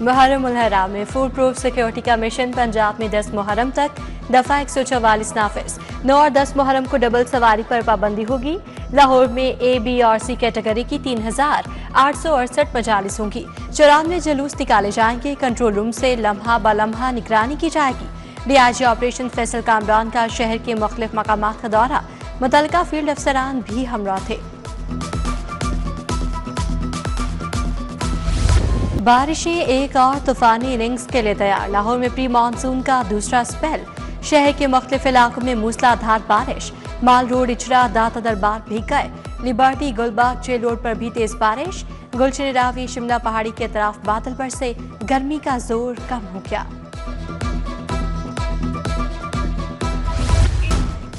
मुहर्रम उल हराम में food proof security का मिशन। पंजाब में 10 मुहर्रम तक दफा 144 नाफिज। 9 और 10 मुहर्रम को डबल सवारी पर पाबंदी होगी। लाहौर में ए, बी और सी कैटेगरी की 3868 मजालिस होंगी। 94 जुलूस निकाले जाएंगे। कंट्रोल रूम से लम्हा ब लम्हा निगरानी की जाएगी। डीआईजी ऑपरेशन फैसल कामरान का शहर के मुख्तलिफ मकामात का दौरा। मुतल्लिका फील्ड अफसरान भी हमरा थे। बारिशें एक और तूफानी इनिंग्स के लिए तैयार। लाहौर में प्री मानसून का दूसरा स्पेल। शहर के मुख्तलिफ इलाकों में मूसलाधार बारिश। माल रोड, इचरा, दाता दरबार भीग गए। लिबर्टी, गुलबाग, जेल रोड पर भी तेज बारिश। गुलशन रावी, शिमला पहाड़ी के तरफ बादल बरसे। गर्मी का जोर कम हो गया।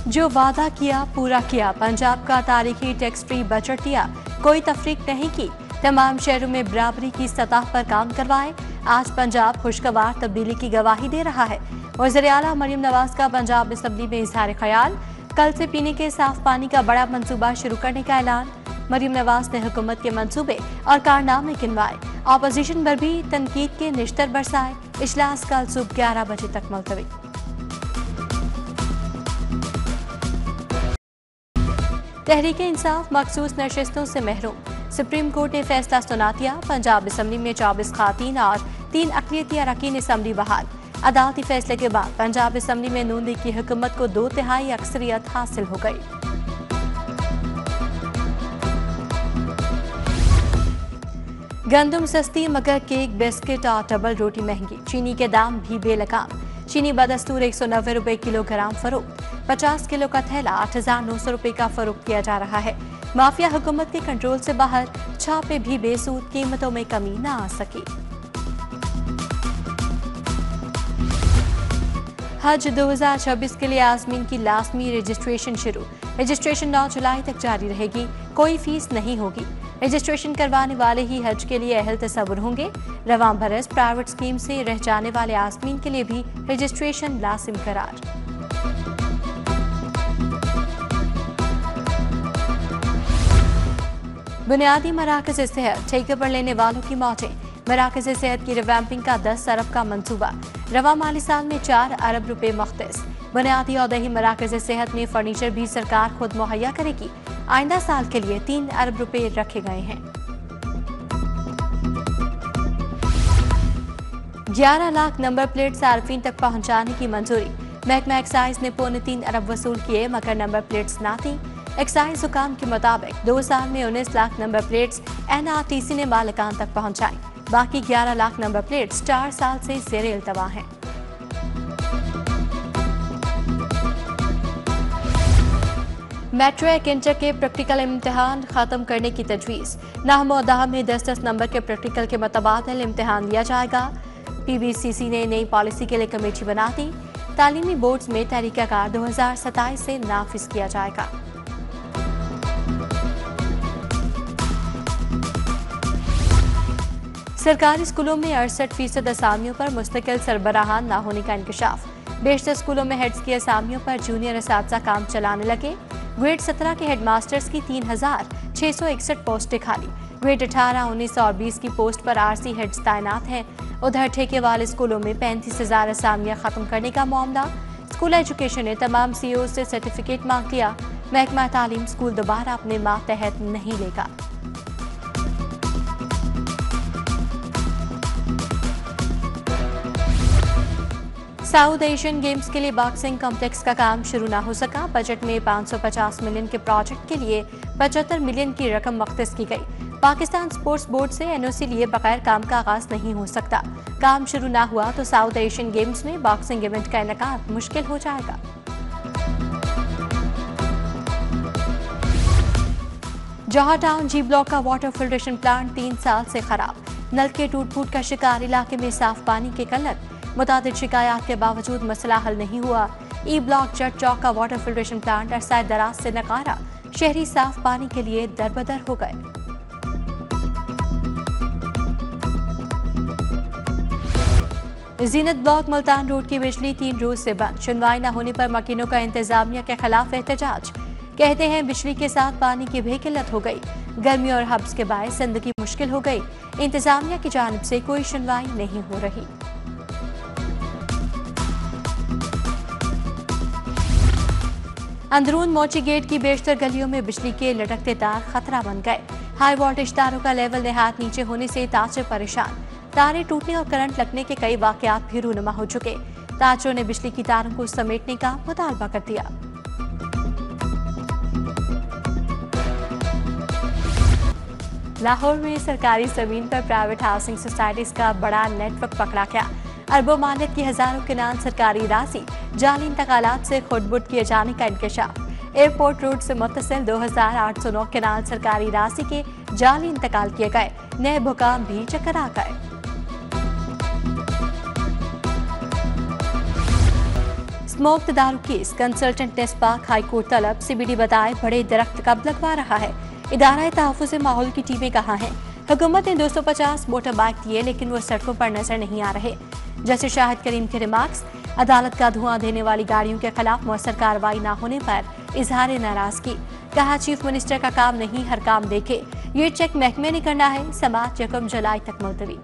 जो वादा किया पूरा किया। पंजाब का तारीखी टैक्स फ्री बजट दिया। कोई तफरीक नहीं की। तमाम शहरों में बराबरी की सतह पर काम करवाए। आज पंजाब खुशगवार तब्दीली की गवाही दे रहा है। वज़ीर आला मरियम नवाज का पंजाब असम्बली में इजहार ख्याल। कल से पीने के साफ पानी का बड़ा मंसूबा शुरू करने का ऐलान। मरियम नवाज ने हुकूमत के मंसूबे और कारनामे गिनवाए। अपोजिशन पर भी तनकीद के निश्तर बरसाए। इजलास कल सुबह 11 बजे तक मुलतवी। तहरीक इंसाफ मखसूस नशिस्तों से महरूम। सुप्रीम कोर्ट ने फैसला सुना दिया। पंजाब असम्बली में 24 खातीन और 3 अक़लियती अरकान असम्बली बहाल। अदालती फैसले के बाद पंजाब असम्बली में नून लीग की हुकूमत को 2/3 अक्सरियत हासिल हो गई। गंदम सस्ती मगर केक, बिस्किट और डबल रोटी महंगी। चीनी के दाम भी बेलगाम। चीनी बदस्तूर 190 रुपए किलोग्राम फरोख्त। 50 किलो का थैला 8,900 रुपए का फरोख्त किया जा रहा है। माफिया हुकूमत के कंट्रोल से बाहर। छापे भी बेसूद। कीमतों में कमी न आ सकी। हज 2026 के लिए आज़मीन की लाजमी रजिस्ट्रेशन शुरू। रजिस्ट्रेशन 9 जुलाई तक जारी रहेगी। कोई फीस नहीं होगी। रजिस्ट्रेशन करवाने वाले ही हज के लिए अहल तसव्वुर होंगे। रवां बरस प्राइवेट स्कीम से रह जाने वाले आज़मीन के लिए भी रजिस्ट्रेशन लाजिम करार। बुनियादी मराकज़ सेहत ठेके पर लेने वालों की मौतें। मराकज़ सेहत की रिवैम्पिंग का 10 अरब का मंसूबा। रवां माली साल में 4 अरब रुपए मुख्तस। बुनियादी और दही मराकज़ सेहत में फर्नीचर भी सरकार खुद मुहैया करेगी। आइंदा साल के लिए 3 अरब रुपए रखे गए हैं। 11 लाख नंबर प्लेट सार्फिन तक पहुंचाने की मंजूरी। महकमा एक्साइज ने 3.25 अरब वसूल किए मगर नंबर प्लेट्स ना थी। एक्साइज हुकाम के मुताबिक 2 साल में 19 लाख नंबर प्लेट्स NRTC ने मालिकान तक पहुंचाई। बाकी 11 लाख नंबर प्लेट्स 4 साल से ज़ेरे इल्तवा हैं। मैट्रिक इंटर के प्रैक्टिकल इम्तिहान खत्म करने की तजवीज़। नाहम और दाह में 10-10 नंबर के प्रैक्टिकल के मुतबादिल इम्तिहान लिया जाएगा। PBCC ने नई पॉलिसी के लिए कमेटी बना दी। तालीमी बोर्ड्स में तहरीकाकार 2027 से नाफिज किया जाएगा। सरकारी स्कूलों में 68% असामियों पर मुस्तकिल सरबराहान न होने का इंकशाफ। बेशतर स्कूलों में हेड्स की असामियों पर जूनियर असातिज़ा काम चलाने लगे। ग्रेड 17 के हेडमास्टर्स की 3,661 पोस्टें खाली। ग्रेड 18, 19 और 20 की पोस्ट पर RC हेड्स तैनात हैं। उधर ठेके वाले स्कूलों में 35,000 असामियां खत्म करने का मामला। स्कूल एजुकेशन ने तमाम CO से सर्टिफिकेट मांग लिया। महकमा तालीम स्कूल दोबारा अपने मातहत नहीं लेगा। साउथ एशियन गेम्स के लिए बॉक्सिंग कॉम्प्लेक्स का काम शुरू ना हो सका। बजट में 550 मिलियन के प्रोजेक्ट के लिए 75 मिलियन की रकम मुख्तस की गई। पाकिस्तान स्पोर्ट्स बोर्ड से NOC लिए बगैर काम का आगाज नहीं हो सकता। काम शुरू ना हुआ तो साउथ एशियन गेम्स में बॉक्सिंग इवेंट का इनेकाद मुश्किल हो जाएगा। जौहर टाउन G ब्लॉक का वाटर फिल्ट्रेशन प्लांट 3 साल से खराब। नल के टूट फूट का शिकार। इलाके में साफ पानी की किल्लत। मुतादिद शिकायत के बावजूद मसला हल नहीं हुआ। E ब्लॉक जट चौक का वाटर फिल्ट्रेशन प्लांट अरसाए दराज से नकारा। शहरी साफ पानी के लिए दरबदर हो गए। जीनत ब्लॉक मुल्तान रोड की बिजली 3 रोज से बंद। सुनवाई न होने पर मकीनों का इंतजामिया के खिलाफ एहतजाज। कहते हैं बिजली के साथ पानी की भी किल्लत हो गई। गर्मी और हब्स के बायस जिंदगी मुश्किल हो गई। इंतजामिया की जानिब से कोई सुनवाई नहीं हो रही। अंदरून मोची गेट की बेशतर गलियों में बिजली के लटकते तार खतरा बन गए। हाई वोल्टेज तारों का लेवल निहायत नीचे होने से ताजर परेशान। तारें टूटने और करंट लगने के कई वाकयात भी रूनुमा हो चुके। ताजरों ने बिजली की तारों को समेटने का मुतालबा कर दिया। लाहौर में सरकारी जमीन पर प्राइवेट हाउसिंग सोसाइटीज का बड़ा नेटवर्क पकड़ा गया। अरबों मालिक की हजारों किनान सरकारी राशि जाली इंतकालात से खुदबुद किए जाने का इंकशाफ। एयरपोर्ट रोड से मुत्तसिल 2809 किनाल सरकारी राशि के जाली इंतकाल किए गए। नए भुकाम भी चकरा गए। स्मोक दारू केस कंसल्टेंट नेस्पाक हाईकोर्ट तलब। CBD बताए बड़े दरख्त कब लगवा रहा है। इदारा तहफ़्फ़ुज़ माहौल की टीमें कहाँ हैं। हुकूमत ने 250 मोटर बाइक दिए लेकिन वो सड़कों पर नजर नहीं आ रहे। जैसे शाहिद करीम के रिमार्क्स। अदालत का धुआं देने वाली गाड़ियों के खिलाफ मौसर कार्रवाई न होने पर इजहार नाराजगी। कहा चीफ मिनिस्टर का काम नहीं हर काम देखे। ये चेक महकमे ने करना है। समात 1 जुलाई तक मुलतवी।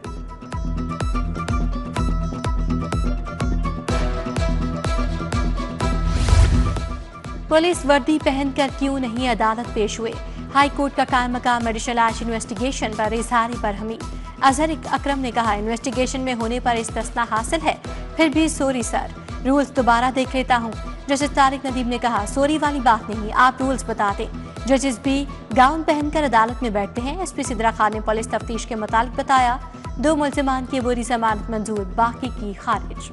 पुलिस वर्दी पहनकर क्यों नहीं अदालत पेश हुए। हाई कोर्ट का कायम मकाम एडिशनल आर्च इन्वेस्टिगेशन पर इजहार बरहमी। अजहर अकरम ने कहा इन्वेस्टिगेशन में होने पर इस्तिस्ना हासिल है। फिर भी सॉरी सर, रूल्स दोबारा देख लेता हूँ। जस्टिस तारिक नदीम ने कहा सॉरी वाली बात नहीं, आप रूल्स बता दें। जजेस भी गाउन पहनकर अदालत में बैठते हैं। SP सिद्रा खान ने पुलिस तफ्तीश के मुतालिक बताया 2 मुल्जिमान की अबूरी जमानत मंजूर, बाकी की खारिज।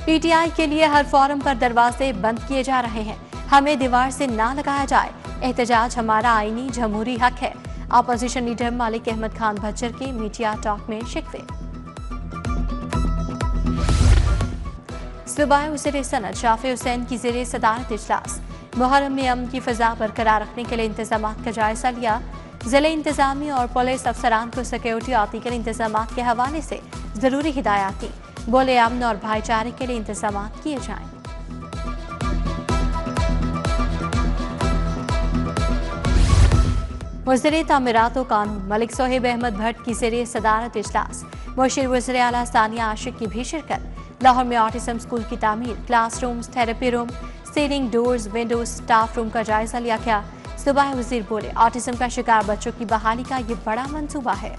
PTI के लिए हर फोरम पर दरवाजे बंद किए जा रहे हैं। हमें दीवार से ना लगाया जाए। एहतजाज हमारा आईनी जमहूरी हक है। अपोजिशन लीडर मालिक अहमद खान भज्जर के मीडिया टॉक में शिकवे। सूबाई वज़ीर सनत शाफी हुसैन की ज़ेरे सदारत इजलास। मुहर्रम में अमन की फ़ज़ा बरकरार रखने के लिए इंतजामात का जायजा लिया। ज़िले इंतजामी और पुलिस अफसरान को सिक्योरिटी आर्टिकल इंतजामात के हवाले से ज़रूरी हिदायत दी। बोले अमन और भाईचारे के लिए इंतजामात किए जाएं। वज़ीर तामीरात व कानून मलिक सोहेब अहमद भट्ट की ज़ेरे सदारत इजलास। मुशीर वज़ीर आला सानिया आशिक की भी शिरकत। लाहौर में ऑटिज्म स्कूल की तामीर, classrooms, therapy room, ceiling, doors, Windows, staff room का जायजा लिया गया। सूबाई वज़ीर बोले ऑटिज्म का शिकार बच्चों की बहाली का ये बड़ा मंसूबा है।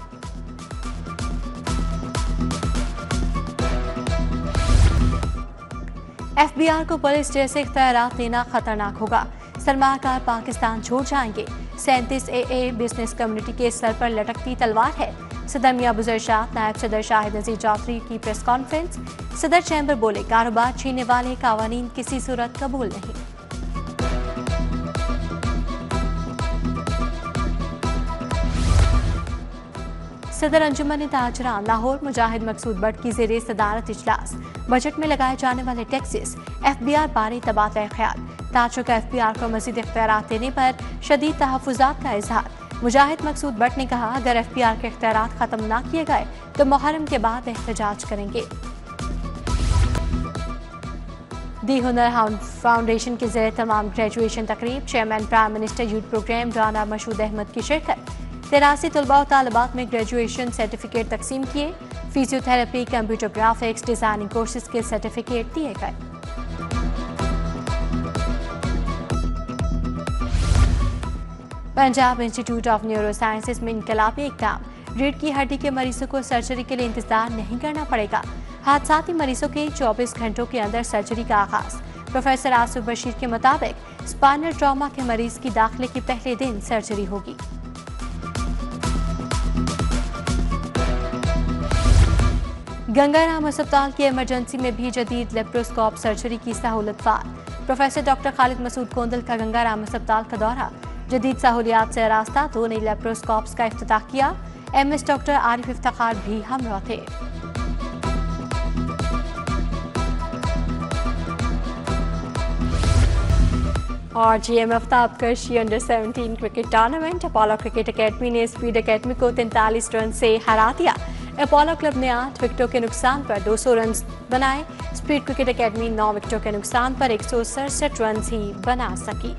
FBR को पुलिस जैसे इख्तियारात देना खतरनाक होगा। सरमाकार पाकिस्तान छोड़ जाएंगे। 37 AA बिजनेस कम्युनिटी के सर पर लटकती तलवार है। सदर मियां बुज़र शाह, नायब सदर शाहिद नज़ीर चौधरी की प्रेस कॉन्फ्रेंस। सदर चैम्बर बोले कारोबार छीनने वाले कावानीन किसी सूरत कबूल नहीं। सदर अंजुमन ताजरान लाहौर मुजाहिद मकसूद बट की ज़ेरे सदारत इजलास। बजट में लगाए जाने वाले टैक्सेस, FBR बारे तबादला ख्याल। ताजरों का FBR को मज़ीद इख्तियारात देने पर शदीद तहफ़्फ़ुज़ात का इजहार। मुजाहिद मकसूद बट ने कहा अगर FBR के इख्तियारात खत्म ना किए गए तो मुहर्रम के बाद एहतजाज करेंगे। दी हुनर फाउंडेशन के ज़रिए तमाम ग्रेजुएशन तकरीब। Chairman prime minister youth program Rana Mashhood Ahmad की शिरकत। 83 तलबा और तालिबात में ग्रेजुएशन सर्टिफिकेट तकसीम किए। Physiotherapy, computer graphics, designing courses के सर्टिफिकेट दिए गए। Punjab institute of neuro sciences में इनकलाबी इक़दाम। रीढ़ की हड्डी के मरीजों को सर्जरी के लिए इंतजार नहीं करना पड़ेगा। हादसाती मरीजों के 24 घंटों के अंदर सर्जरी का आगाज। प्रोफेसर आसिफ बशीर के मुताबिक स्पाइनल ट्रॉमा के मरीज की दाखिले के पहले दिन सर्जरी होगी। गंगाराम अस्पताल की इमरजेंसी में भी जदीद लेप्रोस्कोप सर्जरी की सहूलत फार। प्रोफेसर डॉक्टर खालिद मसूद कोंदल का गंगाराम अस्पताल का दौरा। जदीद सहूलियात से रास्ता 2 नई लेप्रोस्कोप्स का इफ्तिताह किया। MS डॉक्टर आरिफ इफ्तिखार भी हमरा थे। और GM Aftab Qureshi under 17 cricket tournament. Apollo cricket academy ने स्पीड अकेडमी को 43 रन से हरा दिया। अपोलो क्लब ने 8 विकेटों के नुकसान पर 200 रन बनाए। स्पीड क्रिकेट एकेडमी 9 विकेटों के नुकसान पर 167 रन ही बना सकी।